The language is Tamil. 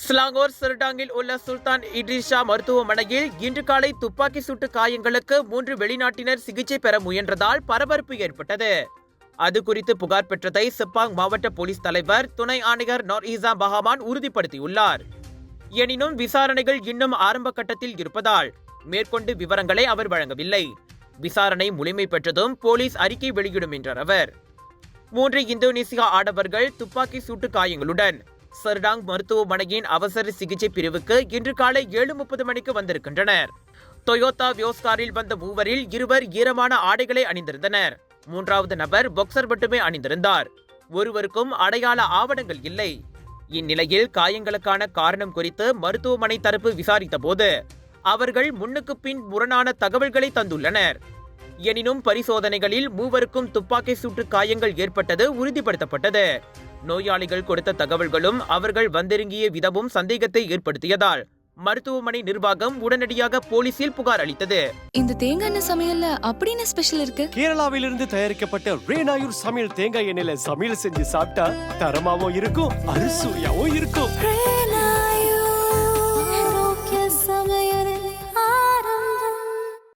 ஸ்லாங்கூர் சிறுடாங்கில் உள்ள சுல்தான் இட்ரிஸ் ஷா மருத்துவமனையில் இன்று காலை துப்பாக்கி சூட்டு காயங்களுக்கு 3 வெளிநாட்டினர் சிகிச்சை பெற முயன்றதால் பரபரப்பு ஏற்பட்டது. அது குறித்து புகார் பெற்றதை செப்பாங் மாவட்ட போலீஸ் தலைவர் துணை ஆணையர் நோர்இசா பஹாமான் உறுதிப்படுத்தியுள்ளார். எனினும் விசாரணைகள் இன்னும் ஆரம்ப கட்டத்தில் இருப்பதால் மேற்கொண்டு விவரங்களை அவர் வழங்கவில்லை. விசாரணை முழுமை பெற்றதும் போலீஸ் அறிக்கை வெளியிடும் என்றார் அவர். 3 இந்தோனேசியா ஆடவர்கள் துப்பாக்கி சூட்டு காயங்களுடன் சர்டாங் மருத்துவமனையின் அவசர சிகிச்சை பிரிவுக்கு இன்று காலை 7:30 மணிக்கு வந்திருக்கின்றனர். டொயோட்டா வியோஸ் காரில் வந்த மூவரில் 2 ஈரமான ஆடைகளை அணிந்திருந்தனர். 3வது நபர் பாக்சர் மட்டுமே அணிந்திருந்தார். ஒருவருக்கும் அடையாள ஆவணங்கள் இல்லை. இந்நிலையில் காயங்களுக்கான காரணம் குறித்து மருத்துவமனை தரப்பு விசாரித்த போது அவர்கள் முன்னுக்கு பின் முரணான தகவல்களை தந்துள்ளனர். எனினும் பரிசோதனைகளில் மூவருக்கும் துப்பாக்கி சூட்டு காயங்கள் ஏற்பட்டது உறுதிப்படுத்தப்பட்டது. நோயாளிகள் கொடுத்த தகவல்களும் அவர்கள் வந்திறங்கிய விதமும் சந்தேகத்தை ஏற்படுத்தியதால் மருத்துவமனை நிர்வாகம் உடனடியாக போலீசில் புகார் அளித்தது. இந்த தேங்காய் எண்ணெய் சமையல்ல அப்படின்னு ஸ்பெஷல் இருக்கு. கேரளாவிலிருந்து தயாரிக்கப்பட்ட ரேனாயூர் சமையல் தேங்காய் எண்ணெயில சமையல் செஞ்சு சாப்பிட்டா தரமாவும் இருக்கும், அறுசுவையாவும் இருக்கும்.